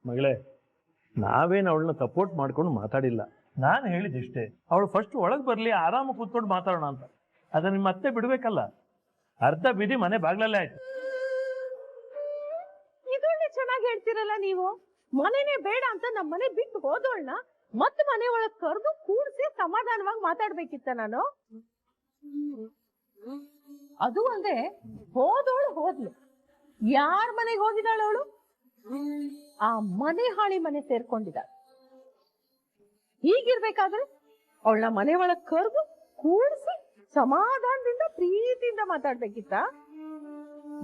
ಮಗಳೇ, ನಾವೇನು ಅವಳನ್ನ ಸಪೋರ್ಟ್ ಮಾಡ್ಕೊಂಡು ಮಾತಾಡಿಲ್ಲ. ನಾನು ಹೇಳಿದಿಷ್ಟೇ, ಅವಳು ಫಸ್ಟ್ ಒಳಗೆ ಬರಲಿ, ಆರಾಮ ಕೂತ್ಕೊಂಡು ಮಾತಾಡೋಣ ಅಂತ. ಅದನ್ನ ನಿಮ್ಮ ಅತ್ತೆ ಬಿಡ್ಬೇಕಲ್ಲ. ಅರ್ಧ ಬಿದಿ ಮನೆ ಬಾಗ್ಲಲ್ಲೇ ಆಯ್ತು. ಇದೊಳ್ಳೆ ಚೆನ್ನಾಗಿ ಹೇಳ್ತಿರಲ್ಲ ನೀವು. ಮನೆನೇ ಬೇಡ ಅಂತ ನಮ್ಮ ಮನೆ ಬಿಟ್ಟು ಹೋದೋಳ್ನ ಮತ್ತೆ ಮನೆ ಒಳಗ್ ಕರೆದು ಕೂಡ್ಸಿ ಸಮಾಧಾನವಾಗಿ ಮಾತಾಡ್ಬೇಕಿತ್ತ ನಾನು. ಅದು ಅಲ್ಲದೆ ಹೋದೋಳು ಹೋದ್ಲು. ಯಾರ ಮನೆಗೆ ಹೋಗಿದ್ದಾಳ ಅವಳು? ಆ ಮನೆ ಹಾಳಿ ಮನೆ ಸೇರ್ಕೊಂಡಿದ್ದಾಳೆ. ಹೀಗಿರ್ಬೇಕಾದ್ರೆ ಅವಳನ್ನ ಮನೆ ಒಳಗ್ ಕರೆದು ಕೂಡ್ಸಿ ಸಮಾಧಾನದಿಂದ ಪ್ರೀತಿಯಿಂದ ಮಾತಾಡ್ಬೇಕಿತ್ತ.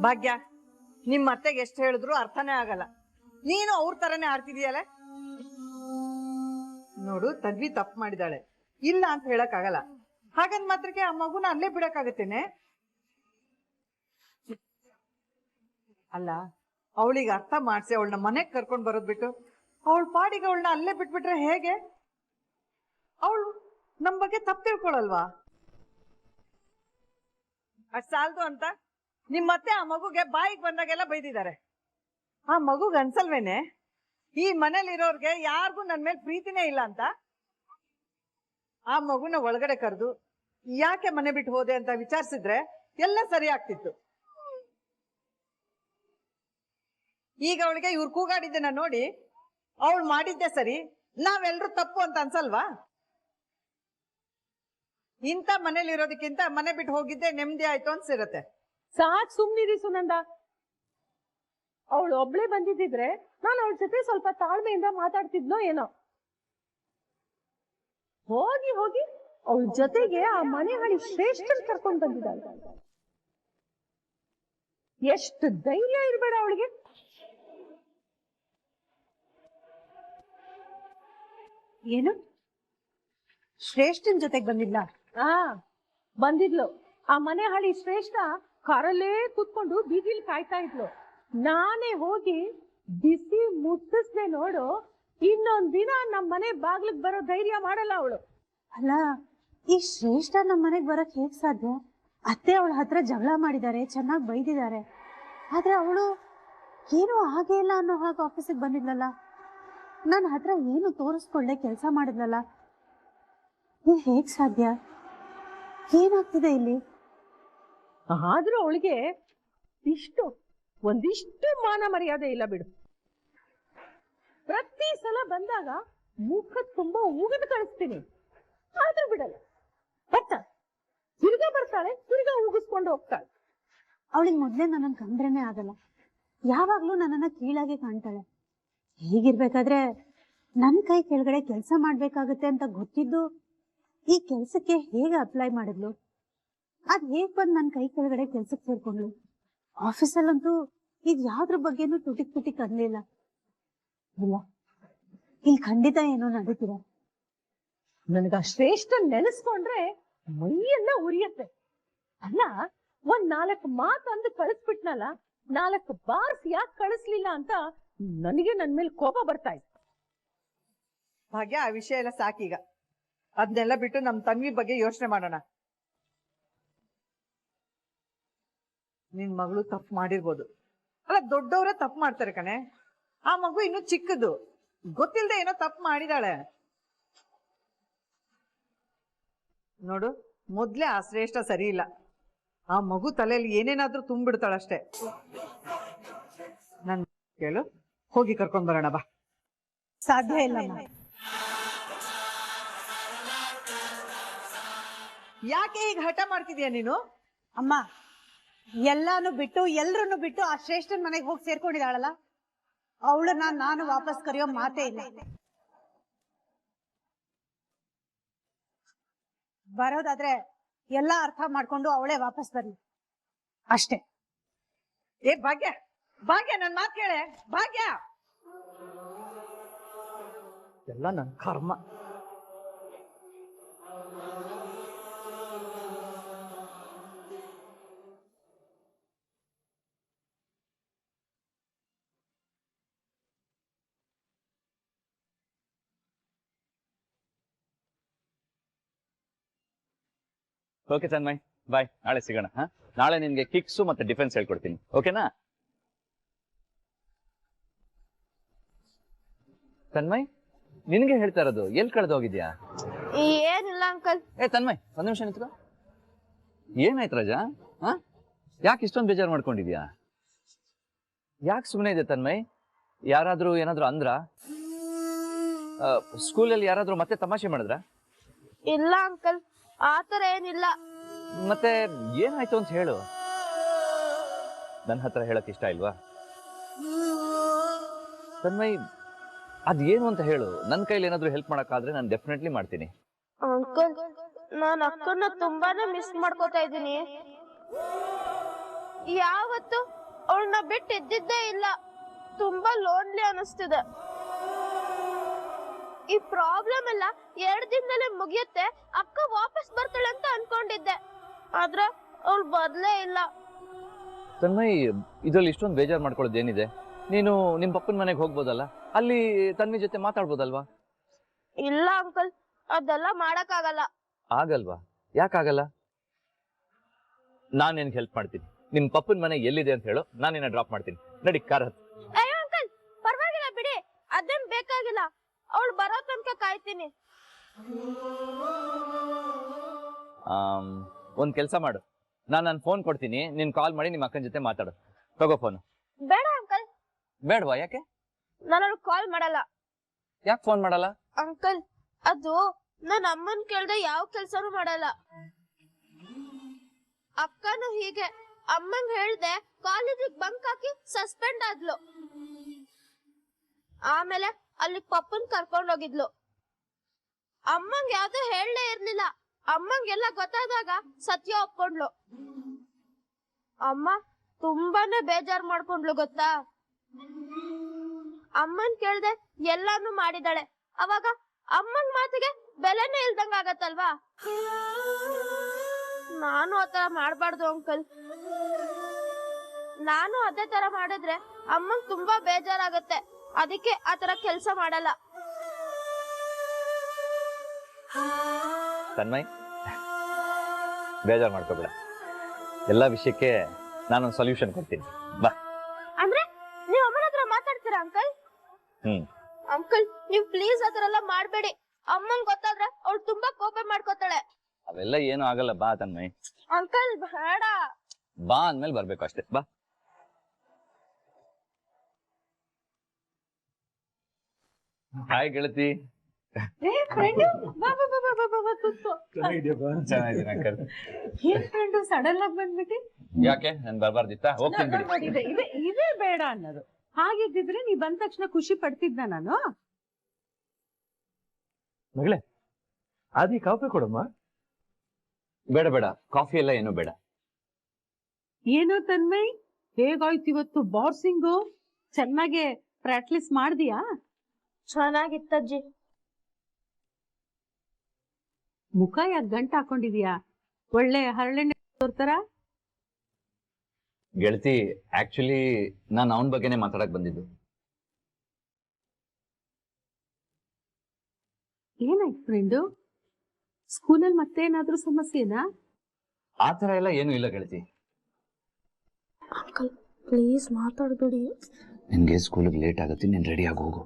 ಭಾಗ್ಯ, ನಿಮ್ ಅತ್ತೆಗೆ ಎಷ್ಟು ಹೇಳಿದ್ರು ಅರ್ಥನೇ ಆಗಲ್ಲ. ನೀನು ಅವ್ರ ತರನೇ ಆಡ್ತಿದೀಯಲ್ಲ. ನೋಡು, ತನ್ವಿ ತಪ್ಪು ಮಾಡಿದಾಳೆ, ಇಲ್ಲ ಅಂತ ಹೇಳಕ್ ಆಗಲ್ಲ. ಹಾಗಂದ್ ಮಾತ್ರಕ್ಕೆ ಆ ಮಗುನ ಅಲ್ಲೇ ಬಿಡಕ್ಕಾಗತ್ತೇನೆ? ಅಲ್ಲ, ಅವಳಿಗೆ ಅರ್ಥ ಮಾಡ್ಸಿ ಅವಳನ್ನ ಮನೆಗ್ ಕರ್ಕೊಂಡ್ ಬರೋದ್ ಬಿಟ್ಟು ಅವಳ ಪಾಡಿಗೆ ಅವಳನ್ನ ಅಲ್ಲೇ ಬಿಟ್ಬಿಟ್ರೆ ಹೇಗೆ? ಅವಳು ನಮ್ ಬಗ್ಗೆ ತಪ್ಪು ತಿಳ್ಕೊಳಲ್ವಾ? ಅಷ್ಟ್ ಸಾಲದು ಅಂತ ನಿಮ್ಮತ್ತೆ ಆ ಮಗುಗೆ ಬಾಯಿಗೆ ಬಂದಾಗೆಲ್ಲ ಬೈದಿದ್ದಾರೆ. ಆ ಮಗುಗ್ ಅನ್ಸಲ್ವೇನೆ ಈ ಮನೇಲಿರೋರ್ಗೆ ಯಾರಿಗೂ ನನ್ ಮೇಲೆ ಪ್ರೀತಿನೇ ಇಲ್ಲ ಅಂತ? ಆ ಮಗುನ ಒಳಗಡೆ ಕರೆದು ಯಾಕೆ ಮನೆ ಬಿಟ್ಟು ಹೋದೆ ಅಂತ ವಿಚಾರಿಸಿದ್ರೆ ಎಲ್ಲ ಸರಿ ಆಗ್ತಿತ್ತು. ಈಗ ಅವಳಿಗೆ ಇವ್ರು ಕೂಗಾಡಿದ್ದನ್ನ ನೋಡಿ ಅವಳು ಮಾಡಿದ್ದೆ ಸರಿ, ನಾವೆಲ್ರೂ ತಪ್ಪು ಅಂತ ಅನ್ಸಲ್ವಾ? ಇಂಥ ಮನೇಲಿರೋದಕ್ಕಿಂತ ಮನೆ ಬಿಟ್ಟು ಹೋಗಿದ್ದೆ ನೆಮ್ಮದಿ ಆಯ್ತು ಅನ್ಸಿರತ್ತೆ. ಸಾಕ್ ಸುಮ್ನಿರಿ ಸುನಂದ. ಅವಳು ಒಬ್ಳೆ ಬಂದಿದ್ದಿದ್ರೆ ನಾನು ಅವಳ ಜೊತೆ ಸ್ವಲ್ಪ ತಾಳ್ಮೆಯಿಂದ ಮಾತಾಡ್ತಿದ್ನೋ ಏನೋ. ಹೋಗಿ ಹೋಗಿ ಅವಳ ಜೊತೆಗೆ ಆ ಮನೆ ಹಳಿ ಶ್ರೇಷ್ಠನ್ ಕರ್ಕೊಂಡ್ ಬಂದಿದ್ದಾಳೆ. ಎಷ್ಟು ಧೈರ್ಯ ಇರ್ಬೇಡ ಅವಳಿಗೆ. ಏನು ಶ್ರೇಷ್ಠನ್ ಜೊತೆಗೆ ಬಂದಿಲ್ಲ? ಬಂದಿದ್ಲು. ಆ ಮನೆ ಹಳಿ ಶ್ರೇಷ್ಠ ಕಾರಲ್ಲೇ ಕೂತ್ಕೊಂಡು ಬೀದಿಲಿ ಕಾಯ್ತಾ ಇದ್ಲು. ನಾನೇ ಹೋಗಿ ಬಿಸಿ ಮುಟ್ಟಿಸ್ದೆ ನೋಡು, ಇನ್ನೊಂದ್ ದಿನ ನಮ್ ಮನೆ ಬಾಗ್ಲಿಗ್ ಬರೋ ಧೈರ್ಯ ಮಾಡಲ್ಲ ಅವಳು. ಅಲ್ಲ, ಈ ಶ್ರೇಷ್ಠ ನಮ್ಮ ಮನೆಗ್ ಬರಕ್ ಹೇಗ್ ಸಾಧ್ಯ? ಅತ್ತೆ ಅವಳ ಹತ್ರ ಜಗಳ ಮಾಡಿದ್ದಾರೆ, ಚೆನ್ನಾಗಿ ಬೈದಿದ್ದಾರೆ. ಆದ್ರೆ ಅವಳು ಏನು ಹಾಗೆ ಇಲ್ಲ ಅನ್ನೋ ಹಾಗೆ ಆಫೀಸಿಗೆ ಬಂದಿದ್ಲಲ್ಲ. ನನ್ನ ಹತ್ರ ಏನು ತೋರಿಸ್ಕೊಳ್ಳೆ ಕೆಲಸ ಮಾಡಿದ್ಲಲ್ಲ. ಇದು ಹೇಗ್ ಸಾಧ್ಯ? ಏನಾಗ್ತಿದೆ ಇಲ್ಲಿ? ಆದ್ರೂ ಅವಳಿಗೆ ಒಂದಿಷ್ಟು ಮಾನ ಮರ್ಯಾದೆ ಇಲ್ಲ ಬಿಡು. ಪ್ರತಿ ಸಲ ಬಂದಾಗ ಮುಖ ತುಂಬಾ ಉಗಿದು ಕಳಿಸ್ತೀನಿ, ಆದ್ರೂ ಬಿಡಲ್ಲ. ಬರ್ತಾಳೆ, ತಿರ್ಗಾ ಉಗಿಸ್ಕೊಂಡು ಹೋಗ್ತಾಳೆ. ಅವಳಿಗೆ ಮೊದ್ಲೇ ನನ್ನನ್ನು ಕಂಡ್ರೇನೆ ಆಗಲ್ಲ. ಯಾವಾಗ್ಲೂ ನನ್ನನ್ನ ಕೀಳಾಗೆ ಕಾಣ್ತಾಳೆ. ಹೀಗಿರ್ಬೇಕಾದ್ರೆ ನನ್ನ ಕೈ ಕೆಳಗಡೆ ಕೆಲಸ ಮಾಡ್ಬೇಕಾಗತ್ತೆ ಅಂತ ಗೊತ್ತಿದ್ದು ಈ ಕೆಲ್ಸಕ್ಕೆ ಹೇಗೆ ಅಪ್ಲೈ ಮಾಡಿದ್ಲು? ಅದ್ ಹೇಗ್ ಬಂದ್ ನನ್ನ ಕೈ ಕೆಳಗಡೆ ಕೆಲ್ಸಕ್ಕೆ ಸೇರ್ಕೊಂಡ್ಲು? ಆಫೀಸಲ್ಲಂತೂ ಇದು ಯಾವ್ದ್ರ ಬಗ್ಗೆನೂ ತುಟಿಕ್ ಅನ್ಲಿಲ್ಲ. ಇಲ್ಲ, ಇಲ್ಲಿ ಖಂಡಿತ ಏನೋ ನಡೀತಿದೆ. ನನಗ ಶ್ರೇಷ್ಠ ನೆನೆಸ್ಕೊಂಡ್ರೆ ಮೈಯೆಲ್ಲ ಉರಿಯತ್ತೆ. ಅಲ್ಲ, 4 ಮಾತು ಅಂದು ಕಳಿಸ್ಬಿಟ್ನಲ್ಲ, 4 ಬಾರ್ಸ್ ಯಾಕೆ ಕಳಿಸ್ಲಿಲ್ಲ ಅಂತ ನನಗೆ ನನ್ ಮೇಲೆ ಕೋಪ ಬರ್ತಾ ಇತ್ತು. ಭಾಗ್ಯ, ಆ ವಿಷಯ ಎಲ್ಲ ಸಾಕೀಗ. ಅದನ್ನೆಲ್ಲ ಬಿಟ್ಟು ನಮ್ ತನ್ವಿ ಬಗ್ಗೆ ಯೋಚನೆ ಮಾಡೋಣ. ನಿನ್ ಮಗಳು ತಪ್ಪು ಮಾಡಿರ್ಬೋದು, ಅಲ್ಲ ದೊಡ್ಡವರೇ ತಪ್ಪು ಮಾಡ್ತಾರೆ ಕಣೆ. ಆ ಮಗು ಇನ್ನು ಚಿಕ್ಕದು, ಗೊತ್ತಿಲ್ಲದೆ ಏನೋ ತಪ್ಪು ಮಾಡಿದಾಳೆ. ನೋಡು, ಮೊದ್ಲೇ ಆ ಶ್ರೇಷ್ಠ ಸರಿ ಇಲ್ಲ. ಆ ಮಗು ತಲೆಯಲ್ಲಿ ಏನೇನಾದ್ರೂ ತುಂಬಿಡ್ತಾಳಷ್ಟೇ. ನನ್ ಕೇಳು, ಹೋಗಿ ಕರ್ಕೊಂಡ್ ಬರೋಣ ಬಾ. ಸಾಧ್ಯ ಇಲ್ಲ. ಯಾಕೆ ಈಗ ಹಠ ಮಾಡ್ತಿದ್ಯಾ ನೀನು? ಅಮ್ಮ, ಎಲ್ಲಾನು ಬಿಟ್ಟು ಎಲ್ರನ್ನು ಬಿಟ್ಟು ಆ ಶ್ರೇಷ್ಠನ್ ಮನೆಗೆ ಹೋಗಿ ಸೇರ್ಕೊಂಡಿದ್ದಾಳಲ್ಲ, ಅವಳನ್ನ ನಾನು ವಾಪಸ್ ಕರೆಯೋ ಮಾತೇ ಇಲ್ಲ. ಬರೋದಾದ್ರೆ ಎಲ್ಲಾ ಅರ್ಥ ಮಾಡ್ಕೊಂಡು ಅವಳೇ ವಾಪಸ್ ಬರ್ಲಿ ಅಷ್ಟೇ. ಏ ಭಾಗ್ಯ, ಭಾಗ್ಯ, ನನ್ ಮಾತು ಕೇಳೆ. ಭಾಗ್ಯ, ಎಲ್ಲ ನನ್ ಕರ್ಮ. ಓಕೆ ತನ್ಮಯ್, ಬಾಯ್, ನಾಳೆ ಸಿಗೋಣ. ನಾಳೆ ನಿನ್ಗೆ ಕಿಕ್ಸು ಮತ್ತೆ ಡಿಫೆನ್ಸ್ ಹೇಳ್ಕೊಡ್ತೀನಿ, ಓಕೆನಾ? ತನ್ಮಯ್, ನಿನ್ಗೆ ಹೇಳ್ತಾ ಇರೋದು, ಎಲ್ಲಿ ಕಳೆದೋಗಿದ್ಯಾ? ಏನಿಲ್ಲ ಅಂಕಲ್. ತನ್ಮಯ್, ಒಂದ್ ನಿಮಿಷ ನಿಂತ್ಕೋ. ಏನಾಯ್ತು ರಾಜಾ? ಯಾಕೆ ಇಷ್ಟೊಂದು ಬೇಜಾರು ಮಾಡ್ಕೊಂಡಿದ್ಯಾ? ಯಾಕೆ ಸುಮ್ಮನೆ ಇದೆ ತನ್ಮಯ್? ಯಾರಾದ್ರೂ ಏನಾದ್ರು ಅಂದ್ರ? ಸ್ಕೂಲಲ್ಲಿ ಯಾರಾದ್ರೂ ಮತ್ತೆ ತಮಾಷೆ ಮಾಡಿದ್ರ? ಇಲ್ಲ ಅಂಕಲ್, ಆತರ ಏನಿಲ್ಲ. ಮತ್ತೆ ಏನಾಯ್ತು ಅಂತ ಹೇಳು. ನನ್ನ ಹತ್ರ ಹೇಳಕ್ ಇಷ್ಟ ಇಲ್ವಾ? ತನ್ಮಯ್, ಅದೇನು ಅಂತ ಹೇಳು. ನನ್ನ ಕೈಲಿ ಏನಾದ್ರೂ ಹೆಲ್ಪ್ ಮಾಡಕ್ಕಾದ್ರೆ ನಾನು ಡೆಫಿನೆಟ್ಲಿ ಮಾಡ್ತೀನಿ. ಅಂಕಲ್, ನಾನು ಅಕ್ಕನ ತುಂಬಾನೇ ಮಿಸ್ ಮಾಡ್ಕೋತಾ ಇದ್ದೀನಿ. ಯಾವತ್ತು ಅವಳನ್ನ ಬಿಟ್ಟು ಇದ್ದಿದ್ದೇ ಇಲ್ಲ. ತುಂಬಾ ಲೋನ್ಲಿ ಅನಿಸ್ತಿದೆ. ಈ ಪ್ರಾಬ್ಲಮ್ ಎಲ್ಲ 2 ದಿನದಲ್ಲೇ ಮುಗಿಯುತ್ತೆ, ಅಕ್ಕ ವಾಪಸ್ ಬರ್ತಾಳೆ ಅಂತ ಅನ್ಕೊಂಡಿದ್ದೆ. ಆದ್ರೆ ಅವಳು ಬರ್ಲೇ ಇಲ್ಲ. ತನ್ಮಯ್, ಇದ್ರಲ್ಲಿ ಇಷ್ಟೊಂದು ಬೇಜಾರು ಮಾಡ್ಕೊಳ್ಳೋದು ಏನಿದೆ? ನೀನು ನಿಮ್ ಪಪ್ಪನ ಮನೆಗೆ ಹೋಗ್ಬೋದಲ್ಲ, ಅಲ್ಲಿ ತನ್ವಿ ಜೊತೆ ಮಾತಾಡ್ಬೋದಲ್ವಾ? ಇಲ್ಲ ಅಂಕಲ್, ಅದೆಲ್ಲ ಮಾಡಕ್ಕಾಗಲ್ಲ. ಆಗಲ್ವಾ? ಯಾಕಾಗಲ್ಲ? ನಾನು ನಿನ್ಗೆ ಹೆಲ್ಪ್ ಮಾಡ್ತೀನಿ. ನಿಮ್ ಪಪ್ಪನ ಮನೆ ಎಲ್ಲಿದೆ ಅಂತ ಹೇಳು, ನಾನು ನಿನ್ನ ಡ್ರಾಪ್ ಮಾಡ್ತೀನಿ. ನಡಿ, ಕಾರ್ ಹತ್ತು. ಅಯ್ಯೋ ಅಂಕಲ್, ಪರವಾಗಿಲ್ಲ ಬಿಡಿ, ಅದೇನ್ ಬೇಕಾಗಿಲ್ಲ. ಅವಳು ಬರೋ ತನಕ ಕಾಯ್ತೀನಿ. ಒಂದ್ ಕೆಲ್ಸ ಮಾಡು, ನಾನು ನನ್ನ ಫೋನ್ ಕೊಡ್ತೀನಿ, ನೀನ್ ಕಾಲ್ ಮಾಡಿ ನಿಮ್ಮ ಅಕ್ಕನ ಜೊತೆ ಮಾತಾಡು. ತಗೋ ಫೋನ್. ಬೇಡ ಅಂಕಲ್. ಬೇಡವಾ? ಯಾಕೆ? ನಾನು ಅವಳು ಕಾಲ್ ಮಾಡಲ್ಲ. ಯಾಕೆ ಫೋನ್ ಮಾಡಲ್ಲ? ಅಂಕಲ್, ಅದು ನನ್ನ ಅಮ್ಮನ್ ಕೇಳ್ದೆ ಯಾವ ಕೆಲ್ಸನೂ ಮಾಡಲ್ಲ. ಅಕ್ಕನು ಹೀಗೆ ಅಮ್ಮಂಗ್ ಹೇಳ್ದೆ ಕಾಲೇಜಿಗೆ ಬಂಕ್ ಹಾಕಿ ಸಸ್ಪೆಂಡ್ ಆದ್ಲು. ಆಮೇಲೆ ಅಲ್ಲಿ ಪಪ್ಪನ್ ಕರ್ಕೊಂಡ್ ಹೋಗಿದ್ಲು. ಅಮ್ಮಂಗ್ ಯಾವ್ದು ಹೇಳಲೇ ಇರ್ಲಿಲ್ಲ. ಅಮ್ಮಂಗೆಲ್ಲ ಗೊತ್ತಾದಾಗ ಸತ್ಯ ಒಪ್ಕೊಂಡ್ಲು. ಅಮ್ಮ ತುಂಬಾನೇ ಬೇಜಾರ್ ಮಾಡ್ಕೊಂಡ್ಲು ಗೊತ್ತಾ. ಅಮ್ಮನ್ ಕೇಳ್ದೆ ಎಲ್ಲಾನು ಮಾಡಿದಾಳೆ. ಅವಾಗ ಅಮ್ಮನ್ ಮಾತಿಗೆ ಬೆಲೆನೇ ಇಲ್ದಂಗ ಆಗತ್ತಲ್ವಾ. ನಾನು ಆತರ ಮಾಡ್ಬಾರ್ದು ಅಂಕಲ್. ನಾನು ಅದೇ ತರ ಮಾಡಿದ್ರೆ ಅಮ್ಮಂಗ್ ತುಂಬಾ ಬೇಜಾರಾಗತ್ತೆ. ಅದಕ್ಕೆ ಆತರ ಕೆಲ್ಸ ಮಾಡಲ್ಲ. ತನ್ಮಯ್, ಬೇಜಾರು ಮಾಡ್ಕೋಬೇಡ. ಎಲ್ಲಾ ವಿಷಯಕ್ಕೆ ನಾನೊಂದು ಸೊಲ್ಯೂಷನ್ ಕೊಡ್ತೀನಿ, ಬಾ. ಅಂದ್ರೆ ನೀವ್ ಅಮ್ಮನ ಹತ್ರ ಮಾತಾಡ್ತೀರಾ ಅಂಕಲ್? ಅಂಕಲ್, ನೀವ್ ಪ್ಲೀಸ್ ಆತರ ಎಲ್ಲ ಮಾಡ್ಬೇಡಿ. ಅಮ್ಮಂಗ್ ಗೊತ್ತಾದ್ರೆ ಅವ್ಳು ತುಂಬಾ ಕೋಪ ಮಾಡ್ಕೋತಾಳೆ. ಅವೆಲ್ಲ ಏನು ಆಗಲ್ಲ, ಬಾ ತನ್ಮಯ್. ಅಂಕಲ್ ಬೇಡ. ಬಾ ಅಂದ್ಮೇಲೆ ಬರ್ಬೇಕು ಅಷ್ಟೇ, ಬಾ. ಹಾಯ್ ಗೆಳತಿ. ಚೆನ್ನಾಗಿದ್ದೀನಿ ಅಂಕಲ್. ಏನ್ ಫ್ರೆಂಡು ಸಡನ್ ಆಗಿ ಬಂದ್ಬಿಟ್ಟಿ? ಯಾಕೆ ನನ್ ಬರ್ಬಾರ್ದಿತ್ತ? ಹೋಗ್ತೀನಿ ಬಿಡಿ. ನೋಡಿ, ಇದೇ ಬೇಡ ಅನ್ನೋದು. ಹಾಗಿದ್ದಿದ್ರೆ ನೀ ಬಂದ ತಕ್ಷಣ ಖುಷಿ ಪಡ್ತಿದ್ದ ನಾನು. ಮಗಳೇ, ಆದಿ ಕಾಫಿ ಕೊಡಮ್ಮ. ಬೇಡ ಬೇಡ, ಕಾಫಿ ಎಲ್ಲ ಏನು ಬೇಡ. ಏನೋ ತನ್ಮಯ್, ಹೇಗಾಯ್ತು ಇವತ್ತು ಬಾರ್ಸಿಂಗು? ಚೆನ್ನಾಗೆ ಪ್ರಾಕ್ಟೀಸ್ ಮಾಡ್ದಿಯಾ? ಚೆನ್ನಾಗಿತ್ತಜ್ಜಿ. ಮುಖ ಯಾಕೆ ಗಂಟು ಹಾಕೊಂಡಿದ್ಯಾ? ಒಳ್ಳೆ ಹರಳೆಣ್ಣೆ ತೋರ್ತಾರ. ಗೆಳತಿ, ಆಕ್ಚುಲಿ ನಾನು ಅವನ ಬಗ್ಗೆನೇ ಮಾತಾಡಕ್ ಬಂದಿದ್ದು. ಏನಾಯ್ತು ಫ್ರೆಂಡು? ಸ್ಕೂಲಲ್ಲಿ ಮತ್ತೇನಾದ್ರೂ ಸಮಸ್ಯೆನಾ? ಆತರ ಎಲ್ಲ ಏನು ಇಲ್ಲ ಗೆಳತಿ. ಅಂಕಲ್ ಪ್ಲೀಸ್ ಮಾತಾಡ್ಬೇಡಿ. ನಿನ್ಗೆ ಸ್ಕೂಲಿಗೆ ಲೇಟ್ ಆಗುತ್ತೆ, ನೀನ್ ರೆಡಿ ಆಗಿ ಹೋಗು.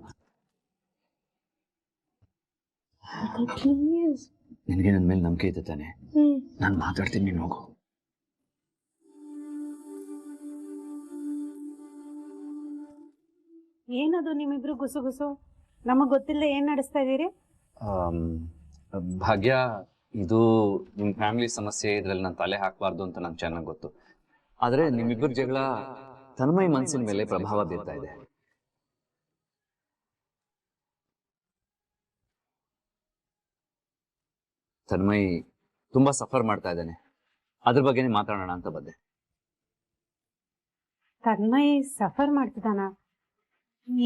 ಪ್ಲೀಸ್. ನಿನ್ಗೆ ನನ್ನ ಮೇಲೆ ನಂಬಿಕೆ ಇದೆ ತಾನೆ? ನಾನು ಮಾತಾಡ್ತೀನಿ, ನೀನು ಹೋಗು. ಏನದು ನಿಮ್ಮಿಬ್ರು ಗುಸು ಗುಸು? ನಮಗ್ ಗೊತ್ತಿಲ್ಲ ಏನ್ ನಡೆಸ್ತಾ ಇದೀರಿ? ಭಾಗ್ಯ, ಇದು ನಿಮ್ ಫ್ಯಾಮಿಲಿ ಸಮಸ್ಯೆ, ಇದ್ರಲ್ಲಿ ನಾನು ತಲೆ ಹಾಕಬಾರ್ದು ಅಂತ ನಂಗೆ ಚೆನ್ನಾಗಿ ಗೊತ್ತು. ಆದ್ರೆ ನಿಮ್ಮಿಬ್ಬರ ಜಗಳ ತನ್ಮಯ್ ಮನಸ್ಸಿನ ಮೇಲೆ ಪ್ರಭಾವ ಬೀರ್ತಾ ಇದೆ. ತನ್ಮಯ್ ತುಂಬಾ ಸಫರ್ ಮಾಡ್ತಾ ಇದ್ದಾನೆ, ಅದ್ರ ಬಗ್ಗೆನೇ ಮಾತಾಡೋಣ ಅಂತ ಬಂದೆ. ತನ್ಮಯ್ ಸಫರ್ ಮಾಡ್ತಿದ್ದಾನ?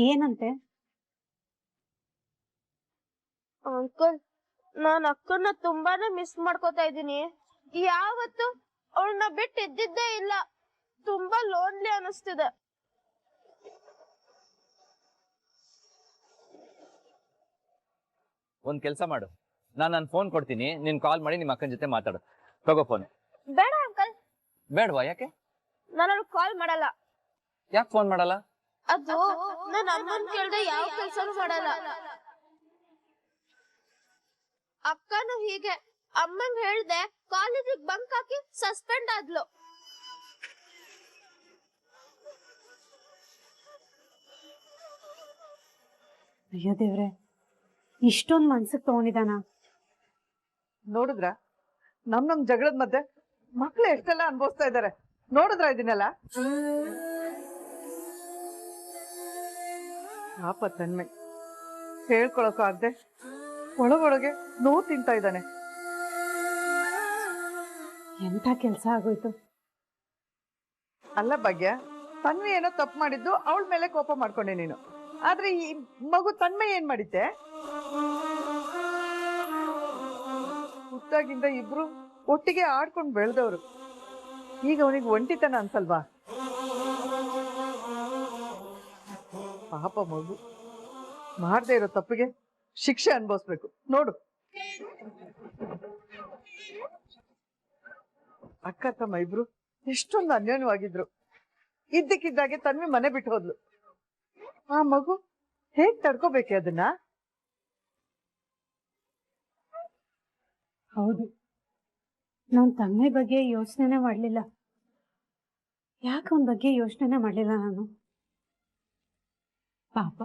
ಏನಂತೆ? ಅಂಕಲ್, ನಾನ್ ಅಕ್ಕನ್ನ ತುಂಬಾನೇ ಮಿಸ್ ಮಾಡ್ಕೋತಾ ಇದ್ದೀನಿ. ಯಾವತ್ತು ಅವಳನ್ನ ಬಿಟ್ಟು ಇದ್ದಿದ್ದೇ ಇಲ್ಲ. ತುಂಬಾ ಲೋನ್ಲಿ ಅನಿಸ್ತಿದೆ. ಒಂದ್ ಕೆಲ್ಸ ಮಾಡು, ನಾನು ನನ್ನ ಫೋನ್ ಕೊಡ್ತೀನಿ, ನೀನ್ ಕಾಲ್ ಮಾಡಿ ನಿಮ್ಮ ಅಕ್ಕನ ಜೊತೆ ಮಾತಾಡು. ತಗೋ ಫೋನ್. ಬೇಡ ಅಂಕಲ್, ಬೇಡವಾ? ಯಾಕೆ? ನಾನು ಕಾಲ್ ಮಾಡಲ್ಲ. ಯಾಕೆ ಫೋನ್ ಮಾಡಲ್ಲ? ಅದು ನನ್ನ ಅಮ್ಮನ್ ಕೇಳ್ದೆ ಯಾವ ಕೆಲ್ಸನೂ ಮಾಡಲ್ಲ. ಅಕ್ಕನು ಹೀಗೆ ಅಮ್ಮನ್ ಹೇಳ್ದೆ ಕಾಲೇಜಿಗೆ ಬಂಕ್ ಹಾಕಿ ಸಸ್ಪೆಂಡ್ ಆದ್ಲು. ಅಯ್ಯೋ ದೇವ್ರೆ, ಇಷ್ಟೊಂದ್ ಮನ್ಸಿಗೆ ತಗೊಂಡಿದಾನ? ನೋಡಿದ್ರ ನಮ್ ಜಗಳದ ಮಧ್ಯೆ ಮಕ್ಳು ಎಷ್ಟೆಲ್ಲ ಅನ್ಭವಿಸ್ತಾ ಇದಾರೆ. ನೋಡಿದ್ರ ಇದನ್ನೆಲ್ಲ? ಪಾಪ ತನ್ಮಯ್ ಹೇಳ್ಕೊಳಕಾಗ್ದೆ ಒಳಗೊಳಗೆ ನೋವು ತಿಂತಾ ಇದ್ದಾನೆ. ಎಂಥ ಕೆಲ್ಸ ಆಗೋಯ್ತು. ಅಲ್ಲ ಭಾಗ್ಯ, ತನ್ವಿ ಏನೋ ತಪ್ಪು ಮಾಡಿದ್ದು ಅವಳ ಮೇಲೆ ಕೋಪ ಮಾಡ್ಕೊಂಡೆ ನೀನು. ಆದ್ರೆ ಈ ಮಗು ತನ್ಮಯ್ ಏನ್ ಮಾಡಿದ್ದೆ? ಹುಟ್ಟಾಗಿಂದ ಇಬ್ರು ಒಟ್ಟಿಗೆ ಆಡ್ಕೊಂಡು ಬೆಳೆದವ್ರು. ಈಗ ಅವನಿಗೆ ಒಂಟಿತನ ಅನ್ಸಲ್ವಾ? ಪಾಪ ಮಗು ಮಾಡದೇ ಇರೋ ತಪ್ಪಿಗೆ ಶಿಕ್ಷೆ ಅನುಭವಿಸ್ಬೇಕು. ನೋಡು, ಅಕ್ಕ ತಮ್ಮ ಇಬ್ರು ಎಷ್ಟೊಂದು ಅನ್ಯೋನ್ಯವಾಗಿದ್ರು. ಇದ್ದಕ್ಕಿದ್ದಾಗೆ ತನ್ವಿ ಮನೆ ಬಿಟ್ಟು ಹೋದ್ಲು. ಆ ಮಗು ಹೇಗ್ ತಡ್ಕೋಬೇಕೆ ಅದನ್ನ? ಹೌದು, ನಾನ್ ತನ್ಮಯ್ ಬಗ್ಗೆ ಯೋಚನೆನೇ ಮಾಡ್ಲಿಲ್ಲ. ಯಾಕೆ ಅವನ ಬಗ್ಗೆ ಯೋಚನೆ ಮಾಡ್ಲಿಲ್ಲ ನಾನು? ಪಾಪ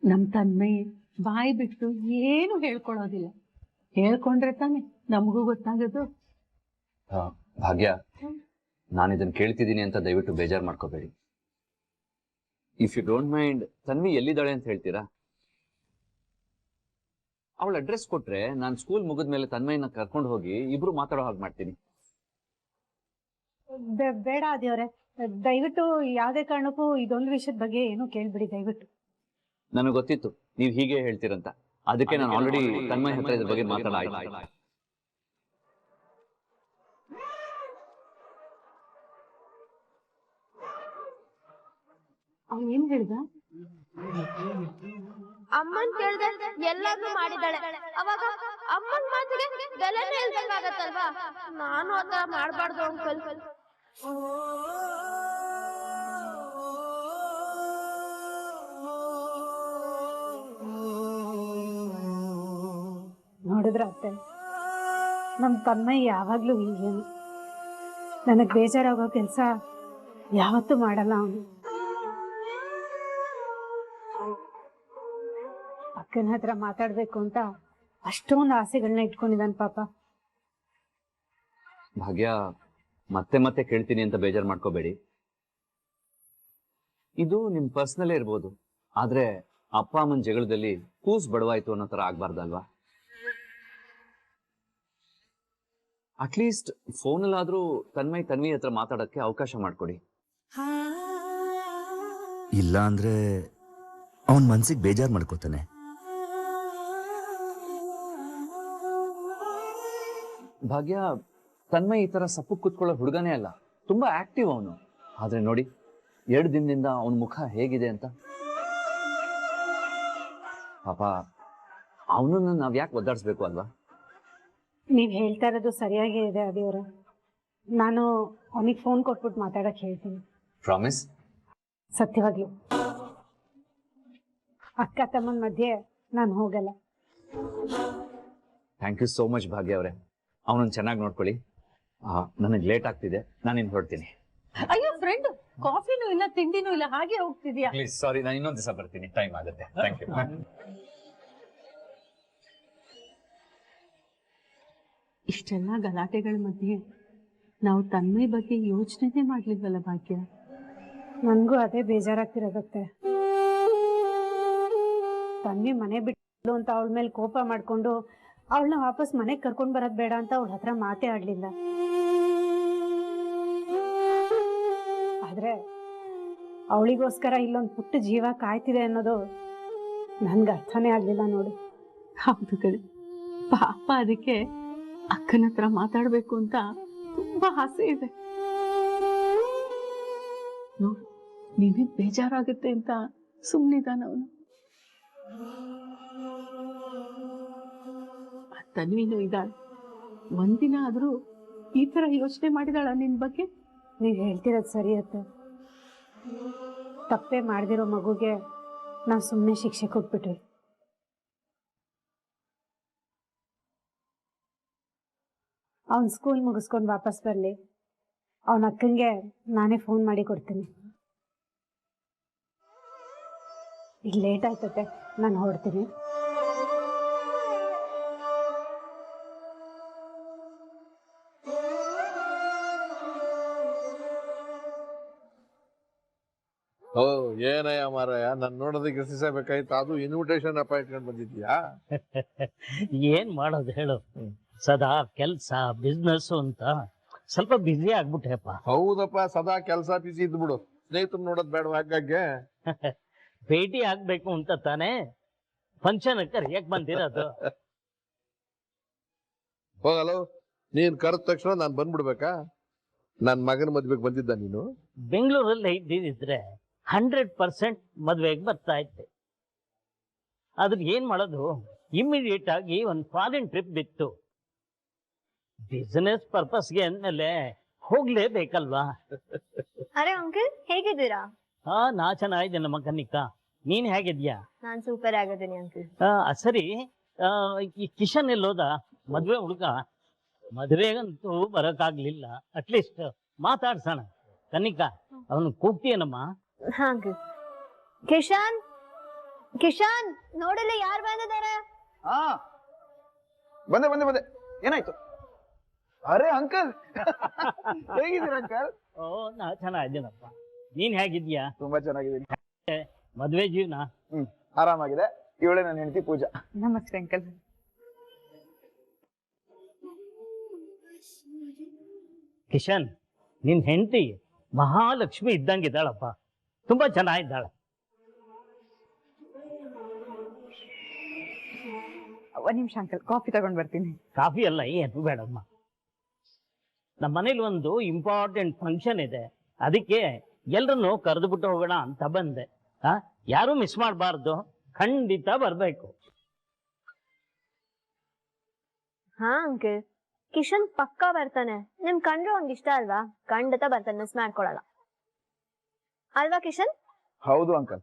ನಮ್ ತನ್ಮಯ್ ಬಾಯಿ ಬಿಟ್ಟು ಏನು ಹೇಳ್ಕೊಳೋದಿಲ್ಲ. ಹೇಳ್ಕೊಂಡ್ರೆ ತಾನೆ ನಮಗೂ ಗೊತ್ತಾಗೋದು. ಭಾಗ್ಯ, ನಾನು ಇದನ್ನ ಕೇಳ್ತಿದ್ದೀನಿ ಅಂತ ದಯವಿಟ್ಟು ಬೇಜಾರು ಮಾಡ್ಕೋಬೇಡಿ. If you don't mind, Tanvi ಎಲ್ಲಿದ್ದಾಳೆ ಅಂತ ಹೇಳ್ತೀರಾ? ಅವಳ ಅಡ್ರೆಸ್ ಕೊಟ್ರೆ ನಾನು ಸ್ಕೂಲ್ ಮುಗಿದ್ಮೇಲೆ ತನ್ಮಯನ್ನ ಕರ್ಕೊಂಡು ಹೋಗಿ ಇಬ್ರು ಮಾತಾಡೋ ಹಾಗೆ ಮಾಡ್ತೀನಿ. ಬೇಡ ದೇವ್ರೆ, ದಯವಿಟ್ಟು ಯಾವ್ದೇ ಕಾರಣಕ್ಕೂ ಇದೊಂದು ವಿಷಯದ ಬಗ್ಗೆ ಏನು ಕೇಳ್ಬಿಡಿ ದಯವಿಟ್ಟು. ನನಗೆ ಗೊತ್ತಿತ್ತು ನೀವು ಹೀಗೆ ಹೇಳ್ತೀರಂತ. ಅದಕ್ಕೆ ನಾನು ಆಲ್ರೆಡಿ ತನ್ಮಯ್ ಹತ್ರ ಇದ್ರ ಬಗ್ಗೆ ಮಾತಾಡಾಯ್ತು. ಅವ್ನು ಏನ್ ಹೇಳ್ದ? ಅಮ್ಮನ್ ಕೇಳ್ದೆ ಎಲ್ಲಾನು ಮಾಡಿದಾಳೆ. ಅವಾಗ ಅಮ್ಮನ್ ಮಾತಿಗೆ ಬೆಲೆನೇ ಇಲ್ದಂಗಾಗತ್ತಲ್ವಾ? ನಾನು ಆತರ ಮಾಡ್ಬಾರ್ದು ಅಂಕಲ್. ನೋಡಿದ್ರ ಅತ್ತೆ, ನಮ್ ತನ್ಮಯ್ ಯಾವಾಗ್ಲೂ ಹೀಗೇನು. ನನಗ್ ಬೇಜಾರಾಗೋ ಕೆಲ್ಸ ಯಾವತ್ತೂ ಮಾಡಲ್ಲ ಅವನು. ಅಕ್ಕನ ಹತ್ರ ಮಾತಾಡ್ಬೇಕು ಅಂತ ಅಷ್ಟೊಂದು ಆಸೆಗಳನ್ನ ಇಟ್ಕೊಂಡಿದ್ದಾನೆ ಪಾಪ. ಭಾಗ್ಯ, ಮತ್ತೆ ಮತ್ತೆ ಕೇಳ್ತೀನಿ ಅಂತ ಬೇಜಾರು ಮಾಡ್ಕೋಬೇಡಿ. ಇದು ನಿಮ್ ಪರ್ಸನಲ್ಲೇ ಇರ್ಬೋದು, ಆದ್ರೆ ಅಪ್ಪ ಅಮ್ಮನ ಜಗಳದಲ್ಲಿ ಕೂಸ್ ಬಡವಾಯ್ತು ಅನ್ನೋ ತರ ಆಗ್ಬಾರ್ದಲ್ವಾ? ಅಟ್ಲೀಸ್ಟ್ ಫೋನಲ್ಲಾದ್ರೂ ತನ್ವಿ ಹತ್ರ ಮಾತಾಡಕ್ಕೆ ಅವಕಾಶ ಮಾಡ್ಕೊಡಿ. ಇಲ್ಲ ಅಂದ್ರೆ ಅವನ್ ಮನ್ಸಿಗೆ ಬೇಜಾರ್ ಮಾಡ್ಕೋತಾನೆ. ಭಾಗ್ಯ, ತನ್ಮಯ್ ಈ ತರ ಸಪ್ಪು ಕೂತ್ಕೊಳ್ಳೋ ಹುಡುಗನೇ ಅಲ್ಲ, ತುಂಬಾ ಆಕ್ಟಿವ್ ಅವನು. ಆದ್ರೆ ನೋಡಿ, 2 ದಿನದಿಂದ ಅವನ ಮುಖ ಹೇಗಿದೆ ಅಂತ. ಪಾಪ, ಅವನನ್ನ ನಾವ್ ಯಾಕೆ ಒದ್ದಾಡಿಸ್ಬೇಕು ಅಲ್ವಾ? ನೀವ್ ಹೇಳ್ತಾ ಇರೋದು ಸರಿಯಾಗೇ ಇದೆ ಅದಿವ್ರ. ನಾನು ಅವನಿಗೆ ಫೋನ್ ಕೊಟ್ಬಿಟ್ಟು ಮಾತಾಡಕ್ ಹೇಳ್ತೀನಿ. ಪ್ರಾಮಿಸ್? ಸತ್ಯವಾಗ್ಲು ಅಕ್ಕ ತಮ್ಮನ ಮಧ್ಯೆ ನಾನು ಹೋಗಲ್ಲ. ಥ್ಯಾಂಕ್ ಯು ಸೋ ಮಚ್ ಭಾಗ್ಯ ಅವರೇ. ಅವನನ್ನ ಚೆನ್ನಾಗಿ ನೋಡ್ಕೊಳ್ಳಿ. ನನಗೆ ಲೇಟ್ ಆಗ್ತಿದೆ, ನಾನಿನ್ ಹೊರಡ್ತೀನಿ. ಅಯ್ಯೋ ಫ್ರೆಂಡ್, ಕಾಫಿನೂ ಇಲ್ಲ ತಿಂಡಿನೂ ಇಲ್ಲ, ಹಾಗೆ ಹೋಗ್ತಿದ್ಯಾ? ಪ್ಲೀಸ್ ಸಾರಿ, ನಾನು ಇನ್ನೊಂದು ದಿವಸ ಬರ್ತೀನಿ, ಟೈಮ್ ಆಗುತ್ತೆ. Thank you. ಇಷ್ಟೆಲ್ಲ ಗಲಾಟೆಗಳ ಮಧ್ಯೆ ನಾವು ತನ್ಮಯ್ ಬಗ್ಗೆ ಯೋಚನೆ ಮಾಡ್ಲಿಲ್ವಲ್ಲ ಭಾಗ್ಯ. ನನ್ಗೂ ಅದೇ ಬೇಜಾರಾಗ್ತಿರೋದತ್ತೆ. ತನ್ವಿ ಮನೆ ಬಿಟ್ಟು ಅಂತ ಅವಳ ಮೇಲೆ ಕೋಪ ಮಾಡ್ಕೊಂಡು ಅವಳನ್ನ ವಾಪಸ್ ಮನೆಗೆ ಕರ್ಕೊಂಡ್ ಬರೋದ್ ಬೇಡ ಅಂತ ಅವಳ ಹತ್ರ ಮಾತೇ ಆಡ್ಲಿಲ್ಲ. ಆದ್ರೆ ಅವಳಿಗೋಸ್ಕರ ಇಲ್ಲೊಂದು ಪುಟ್ಟ ಜೀವ ಕಾಯ್ತಿದೆ ಅನ್ನೋದು ನನ್ಗೆ ಅರ್ಥನೇ ಆಗ್ಲಿಲ್ಲ ನೋಡಿ. ಹೌದು ಕಡೆ, ಪಾಪ ಅದಕ್ಕೆ ಅಕ್ಕನ ಹತ್ರ ಮಾತಾಡ್ಬೇಕು ಅಂತ ತುಂಬಾ ಆಸೆ ಇದೆ. ನೋಡು, ನಿನಗೆ ಬೇಜಾರಾಗುತ್ತೆ ಅಂತ ಸುಮ್ಮನಿದ್ದಾನ ಅವನು. ತನ್ವಿನೂ ಇದ್ದಾಳೆ, ಒಂದಿನ ಆದ್ರೂ ಈ ತರ ಯೋಚನೆ ಮಾಡಿದಾಳ ನಿನ್ ಬಗ್ಗೆ? ನೀವ್ ಹೇಳ್ತಿರೋದು ಸರಿ ಅತ್ತೆ. ತಪ್ಪೇ ಮಾಡ್ದಿರೋ ಮಗುಗೆ ನಾವು ಸುಮ್ಮನೆ ಶಿಕ್ಷೆ ಕೊಟ್ಬಿಟ್ರಿ. ಅವ್ನ್ ಸ್ಕೂಲ್ ಮುಗಿಸ್ಕೊಂಡು ವಾಪಸ್ ಬರ್ಲಿ. ಅವನ ಅಕ್ಕಂಗೆ ನಾನೇ ಫೋನ್ ಮಾಡಿ ಕೊಡ್ತೀನಿ. ಈಗ ಲೇಟ್ ಆಯ್ತತೆ, ನಾನು ಹೊರಡ್ತೀನಿ. ಓ ಏನಯ್ಯ ಮಾರಾಯ, ನನ್ ನೋಡೋದಕ್ಕೆ ಎಷ್ಟು ದಿವಸ ಬೇಕಾಯ್ತು, ಅದು ಇನ್ವಿಟೇಷನ್ ಅಪ್ಪ ಇಟ್ಕೊಂಡು ಬಂದಿದ್ಯಾ? ಏನ್ ಮಾಡೋದು ಹೇಳು, ಸದಾ ಕೆಲ್ಸ ಬಿಸ್ನೆಸ್ ಅಂತ ಸ್ವಲ್ಪ ಬ್ಯುಸಿ ಆಗ್ಬಿಟ್ಟೆಪ್ಪ. ಹೌದಪ್ಪ, ಸದಾ ಕೆಲಸ ಬಿಸಿ ಇದ್ಬಿಡು, ಸ್ನೇಹಿತರು ನೋಡೋದ್ ಬೇಡ ಹಾಗಾಗಿ. ಭೇಟಿ ಆಗ್ಬೇಕು ಅಂತ ತಾನೇ ಫಂಕ್ಷನ್ ಕರಿಯಕ್ ಬಂದಿರೋದು. ಹೋಗಲ್ಲ, ನೀನ್ ಕರೆದ ತಕ್ಷಣ ನಾನ್ ಬಂದ್ಬಿಡ್ಬೇಕಾ? ನನ್ ಮಗನ ಮದ್ವೆಗೆ ಬಂದಿದ್ದ ನೀನು? ಬೆಂಗಳೂರಲ್ಲಿ ಇದ್ದಿದ್ರೆ 100% ಮದ್ವೆಗೆ ಬರ್ತಾ ಇದ್ದೆ. ಅದ್ರ ಏನ್ ಮಾಡೋದು, ಇಮಿಡಿಯೇಟ್ ಆಗಿ ಒಂದು ಫಾರಿನ್ ಟ್ರಿಪ್ ಬಿತ್ತು. ಬಿಸಿನೆಸ್ ಪರ್ಪಸ್ಗೆ ಅಂದ್ಮೇಲೆ ಹೋಗ್ಲೇಬೇಕಲ್ವಾ. ಅರೆ ಅಂಕಲ್, ಹೇಗಿದ್ದೀರಾ? ನಾ ಚೆನ್ನಾಗಿದ್ದೇನೆ ನಮ್ಮ ಕನ್ನಿಕಾ, ನೀನ್ ಹೇಗಿದ್ಯಾ? ನಾನ್ ಸೂಪರ್ ಆಗಿದ್ದೀನಿ ಅಂಕಲ್. ಸರಿ, ಈ ಕಿಶನ್ ಎಲ್ಲೋದ? ಮದ್ವೆ ಹುಡುಗ ಮದ್ವೆಗಂತೂ ಬರಕ್ಕಾಗ್ಲಿಲ್ಲ, ಅಟ್ಲೀಸ್ಟ್ ಮಾತಾಡ್ಸೋಣ. ಕನ್ನಿಕಾ, ಅವನು ಕೂಗ್ತೀಯನಮ್ಮ? ಹಾ ಅಂಕಲ್. ಕಿಶಾನ್, ಕಿಶಾನ್ ನೋಡಿಲ್ಲ ಯಾರು ಬಂದಿದ್ದಾರೆ? ಬಂದೆ ಬಂದೆ ಬಂದೆ. ಏನಾಯ್ತು? ಅರೆ ಅಂಕಲ್, ಹೇಗಿದ್ದೀರ ಅಂಕಲ್? ಓ, ನಾ ಚೆನ್ನಾಗಿದ್ದೀನಪ್ಪ, ನೀನ್ ಹೇಗಿದ್ಯಾ? ತುಂಬಾ ಚೆನ್ನಾಗಿದ್ದೀನಿ. ಮದ್ವೆ ಜೀವನ? ಆರಾಮಾಗಿದೆ. ಇವಳೇ ನನ್ನ ಹೆಂಡತಿ ಪೂಜಾ. ನಮಸ್ತೆ ಅಂಕಲ್. ಕಿಶನ್, ನಿನ್ ಹೆಂಡತಿ ಮಹಾಲಕ್ಷ್ಮಿ ಇದ್ದಂಗಿದ್ದಾಳಪ್ಪ, ತುಂಬಾ ಚೆನ್ನಾಗಿದ್ದಾಳೆ. ಒಂದ್ ನಿಮಿಷ ಅಂಕಲ್, ಕಾಫಿ ತಗೊಂಡ್ ಬರ್ತೀನಿ. ಕಾಫಿ ಎಲ್ಲ ಏನು ಬೇಡಮ್ಮ, ನಮ್ಮ ಮನೇಲಿ ಒಂದು ಇಂಪಾರ್ಟೆಂಟ್ ಫಂಕ್ಷನ್ ಇದೆ, ಅದಕ್ಕೆ ಎಲ್ರನ್ನು ಕರೆದು ಬಿಟ್ಟು ಹೋಗೋಣ ಅಂತ ಬಂದೆ. ಯಾರು ಮಿಸ್ ಮಾಡಬಾರ್ದು, ಖಂಡಿತ ಬರ್ಬೇಕು. ಹಾ ಅಂಕಲ್, ಕಿಶನ್ ಪಕ್ಕಾ ಬರ್ತಾನೆ. ನಿಮ್ ಕಂಡ್ರೆ ಒಂದ್ ಇಷ್ಟ ಅಲ್ವಾ? ಖಂಡಿತ ಬರ್ತಾನೆ, ಮಿಸ್ ಮಾಡ್ಕೊಳಲ್ಲ ಅಲ್ವಾ ಕಿಶನ್? ಹೌದು ಅಂಕಲ್,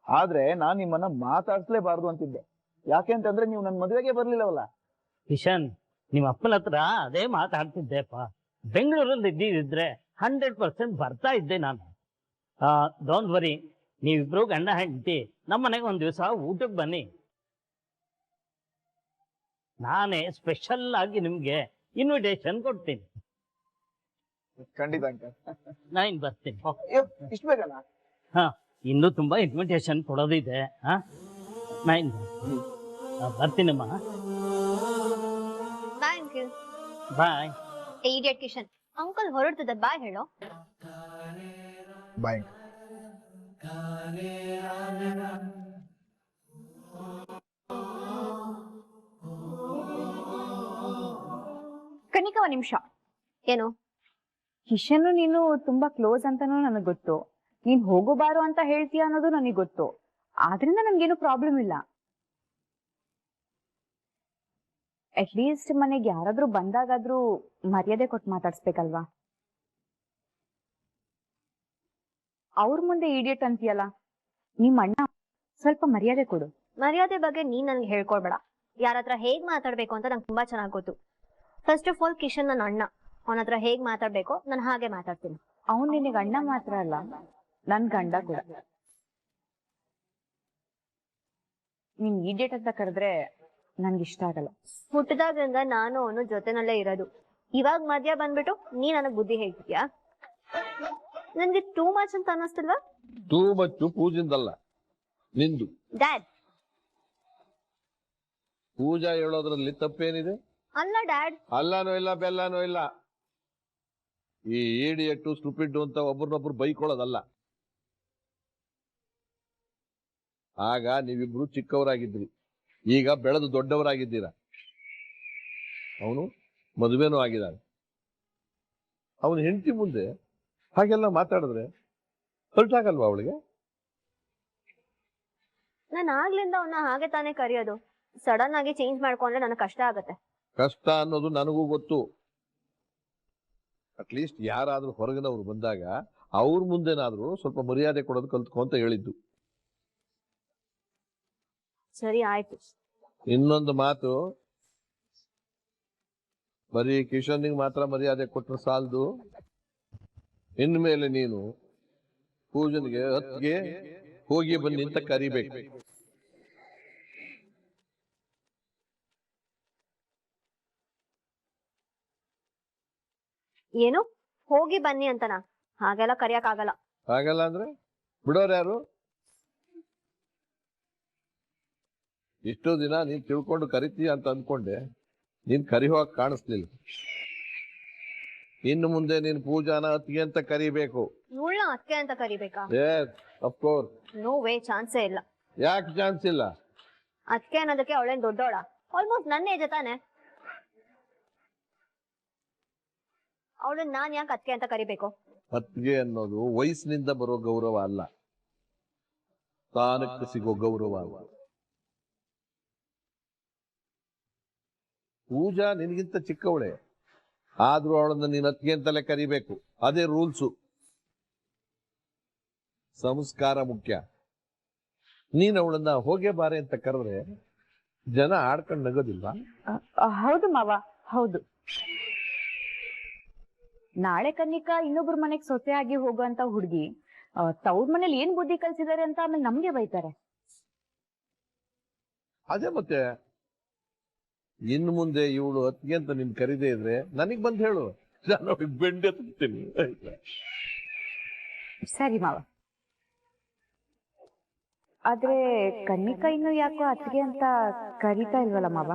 ಆದ್ರೆ ನಾನ್ ನಿಮ್ಮನ್ನ ಮಾತಾಡ್ಸ್ಲೇಬಾರ್ದು ಅಂತಿದ್ದೆ. ಯಾಕೆ ಅಂತಂದ್ರೆ ನೀವು ನನ್ನ ಮದುವೆಗೆ ಬರ್ಲಿಲ್ಲವಲ್ಲ. ಕಿಶನ್, ನಿಮ್ಮ ಅಪ್ಪನ ಹತ್ರ ಅದೇ ಮಾತಾಡ್ತಿದ್ದೆಪ್ಪ. ಬೆಂಗಳೂರಲ್ಲಿ ಇದ್ದಿದ್ರೆ 100% ಬರ್ತಾ ಇದ್ದೆ ನಾನು. ಡೋಂಟ್ ವರಿ, ನೀವಿಬ್ರು ಗಂಡ ಹೆಂಡತಿ ನಮ್ಮ ಮನೆಗೆ ಒಂದ್ ದಿವಸ ಊಟಕ್ಕೆ ಬನ್ನಿ. ನಾನೇ ಸ್ಪೆಷಲ್ ಆಗಿ ನಿಮ್ಗೆ ಇನ್ವಿಟೇಷನ್ ಕೊಡ್ತೀನಿ. ಖಂಡಿತ ಅಂಕಲ್. ನಾ ಇನ್ ಬರ್ತೀನಿ. ಇಷ್ಟು ಬೇಕಲ್ಲ? ಇನ್ನೂ ತುಂಬಾ ಇನ್ವಿಟೇಷನ್ ಕೊಡೋದಿದೆ. ನಾ ಇನ್ ಬರ್ತೀನಮ್ಮ. Bye uncle. Bye. Idiot Kishan, uncle ಹೊರಡ್ತಿದ್ದ, ಬಾಯ್ ಹೇಳೋ. ಬಾಯ್. ಕನಿಕಾ, ಒಂದ್ ನಿಮಿಷ. ಏನು? ಕಿಶನ್ ನೀನು ತುಂಬಾ ಕ್ಲೋಸ್ ಅಂತಾನೂ ನನಗ್ ಗೊತ್ತು, ನೀನ್ ಹೋಗೋಬಾರು ಅಂತ ಹೇಳ್ತೀಯ ಅನ್ನೋದು ನನಗ್ ಗೊತ್ತು. ಆದ್ರಿಂದ ನನ್ಗೇನು ಪ್ರಾಬ್ಲಮ್ ಇಲ್ಲ. ಅಟ್ಲೀಸ್ಟ್ ಮನೆಗೆ ಯಾರಾದ್ರೂ ಬಂದಾಗಾದ್ರೂ ಮರ್ಯಾದೆ ಕೊಟ್ಟು ಮಾತಾಡ್ಸ್ಬೇಕಲ್ವಾ? ಅವ್ರ ಮುಂದೆ ಇಡಿಯಟ್ ಅಂತೀಯಲ್ಲ, ನಿಮ್ ಅಣ್ಣ, ಸ್ವಲ್ಪ ಮರ್ಯಾದೆ ಕೊಡು. ಮರ್ಯಾದೆ ಬಗ್ಗೆ ನೀನ್ ನನ್ಗೆ ಹೇಳ್ಕೊಡ್ಬೇಡ. ಯಾರ ಹತ್ರ ಹೇಗ್ ಮಾತಾಡ್ಬೇಕು ಅಂತ ನಂಗೆ ತುಂಬಾ ಚೆನ್ನಾಗ್ ಗೊತ್ತು. ಫಸ್ಟ್ ಆಫ್ ಆಲ್, ಕಿಶನ್ ನನ್ನ ಅಣ್ಣ, ಅವನ ಹತ್ರ ಹೇಗ್ ಮಾತಾಡ್ಬೇಕೋ ನಾನು ಹಾಗೆ ಮಾತಾಡ್ತೀನಿ. ಅವ್ನು ನಿನಗೆ ಅಣ್ಣ ಮಾತ್ರ ಅಲ್ಲ, ನನ್ ಗಂಡ ಕೂಡ. ನೀನ್ ಇಡಿಯಟ್ ಅಂತ ಕರೆದ್ರೆ ನನ್ಗೆ ಇಷ್ಟ ಆಗಲ್ಲ. ಹುಟ್ಟಿದಾಗ್ರಿಂದ ನಾನು ಅವನು ಜೊತೆನಲ್ಲೇ ಇರೋದು. ಇವಾಗ ಮಧ್ಯ ಬಂದ್ಬಿಟ್ಟು ನೀ ನನಗ್ ಬುದ್ಧಿ ಹೇಳ್ತಿದ್ಯಾ? ನನ್ಗೆ ಟೂ ಮಚ್ ಅಂತ ಅನ್ನಿಸ್ತಿಲ್ವಾ? ಟೂ ಮಚ್ಚು ಪೂಜಿಂದಲ್ಲ, ನಿಂದು. ಡ್ಯಾಡ್, ಪೂಜಾ ಹೇಳೋದ್ರಲ್ಲಿ ತಪ್ಪೇನಿದೆ? ಅಲ್ಲ ಡ್ಯಾಡ್. ಅಲ್ಲಾನೂ ಇಲ್ಲ, ಬೆಲ್ಲಾನೂ ಇಲ್ಲ. ಈ ಇಡಿಯಟ್ಟು ಸ್ಟುಪಿಡ್ ಅಂತ ಒಬ್ರನ್ನೊಬ್ರು ಬೈಕೊಳ್ಳೋದಲ್ಲ. ಆಗ ನೀವಿಬ್ರು ಚಿಕ್ಕವರಾಗಿದ್ರಿ, ಈಗ ಬೆಳೆದು ದೊಡ್ಡವರಾಗಿದ್ದೀರಾ. ಅವನು ಮದುವೆನೂ ಆಗಿದ್ದಾನೆ. ಅವನ ಹೆಂಡತಿ ಮುಂದೆ ಹಾಗೆಲ್ಲ ಮಾತಾಡಿದ್ರೆ ಹೊರಟಾಗಲ್ವಾ ಅವಳಿಗೆ? ನಾನು ಆಗ್ಲಿಂದ ಅವನ್ನ ಹಾಗೆ ತಾನೇ ಕರೆಯೋದು. ಸಡನ್ ಆಗಿ ಚೇಂಜ್ ಮಾಡ್ಕೊಂಡ್ರೆ ನನಗೆ ಕಷ್ಟ ಆಗತ್ತೆ. ಕಷ್ಟ ಅನ್ನೋದು ನನಗೂ ಗೊತ್ತು. ಅಟ್ಲೀಸ್ಟ್ ಯಾರಾದ್ರೂ ಹೊರಗಿನವ್ರು ಬಂದಾಗ ಅವ್ರ ಮುಂದೆನಾದ್ರೂ ಸ್ವಲ್ಪ ಮರ್ಯಾದೆ ಕೊಡೋದು ಕಲ್ತ್ಕೊ ಅಂತ ಹೇಳಿದ್ದು. ಸರಿ ಆಯ್ತು. ಇನ್ನೊಂದು ಮಾತು, ಬರೀ ಕಿಶನ್ನಿಗೆ ಮಾತ್ರ ಮರ್ಯಾದೆ ಕೊಟ್ಟರೆ ಸಾಲದು. ಇನ್ಮೇಲೆ ನೀನು ಪೂಜನ್ಗೆ ಹೊತ್ತಿಗೆ ಹೋಗಿ ಬನ್ನಿ ಅಂತ ಕರಿಬೇಕು. ಏನು ಹೋಗಿ ಬನ್ನಿ ಅಂತನಾ? ಹಾಗೆಲ್ಲ ಕರಿಯಕ್ ಆಗಲ್ಲ. ಆಗಲ್ಲ ಅಂದ್ರೆ ಬಿಡೋರು ಯಾರು? ಇಷ್ಟೋ ದಿನ ನೀನ್ ತಿಳ್ಕೊಂಡು ಕರಿತೀಯ ಅಂತ ಅಂದ್ಕೊಂಡೆ, ನೀನ್ ಕರಿಯೋಕ್ ಕಾಣಿಸ್ಲಿಲ್ಲ. ಇನ್ನು ಮುಂದೆ ನೀನ್ ಪೂಜಾನ ಅತ್ತಿಗೆ ಅಂತ ಕರಿಬೇಕು. ಇವಳನ್ನ ಅಕ್ಕೆ ಅಂತ ಕರಿಬೇಕಾ? ಅಫ್ಕೋರ್ಸ್. ನೋ ವೇ, ಚಾನ್ಸೇ ಇಲ್ಲ. ಯಾಕೆ ಚಾನ್ಸ್ ಇಲ್ಲ? ಅಕ್ಕೆ ಅನ್ನೋದಕ್ಕೆ ಅವಳೇನ್ ದೊಡ್ಡೋಳ? ಆಲ್ಮೋಸ್ಟ್ ನನ್ನ ಏಜ್ ತಾನೆ. ಅವಳನ್ನ ನಾನ್ ಯಾಕೆ ಅಕ್ಕೆ ಅಂತ ಕರಿಬೇಕು? ಅತ್ತಿಗೆ ಅನ್ನೋದು ವಯಸ್ಸಿನಿಂದ ಬರೋ ಗೌರವ ಅಲ್ಲ, ಸ್ಥಾನಕ್ಕೆ ಸಿಗೋ ಗೌರವ ಅಲ್ಲ. ಪೂಜಾ ನಿನಗಿಂತ ಚಿಕ್ಕವಳೆ, ಆದ್ರೂ ಅವಳನ್ನ ನೀನ್ ಅತ್ತಿಗೆ ಅಂತಲೇ ಕರಿಬೇಕು. ಅದೇ ರೂಲ್ಸು. ಸಂಸ್ಕಾರ ಮುಖ್ಯ. ನೀನ್ ಅವಳನ್ನ ಹೋಗೇ ಬಾರೆ ಅಂತ ಕರೆದ್ರೆ ಜನ ಆಡ್ಕೊಂಡು ನಗೋದಿಲ್ವಾ? ಹೌದು ಮಾವ, ಹೌದು. ನಾಳೆ ಕನ್ನಿಕಾ ಇನ್ನೊಬ್ರ ಮನೆಗ್ ಸೊಸೆ ಆಗಿ ಹೋಗುವಂತ ಹುಡುಗಿ ತವ್ರ ಮನೇಲಿ ಏನ್ ಬುದ್ಧಿ ಕಲ್ಸಿದಾರೆ ಅಂತ ಆಮೇಲೆ ನಮ್ಗೆ ಬೈತಾರೆ. ಅದೇ ಮತ್ತೆ, ಇನ್ನು ಮುಂದೆ ಇವಳು ಅತ್ತಿಗೆ ಅಂತ ನಿನ್ ಕರೀದೇ ಇದ್ರೆ ನನಗ್ ಬಂದ್ ಹೇಳು, ನಾನು ಅವ್ಳಿಗೆ ಬೆಂಡೆ ತುಂಬ್ತೀನಿ. ಸರಿ ಮಾವ. ಆದ್ರೆ ಕನ್ನಿಕಾ ಇನ್ನು ಯಾಕೋ ಅತ್ತಿಗೆ ಅಂತ ಕರೀತಾ ಇಲ್ವಲ್ಲ ಮಾವ?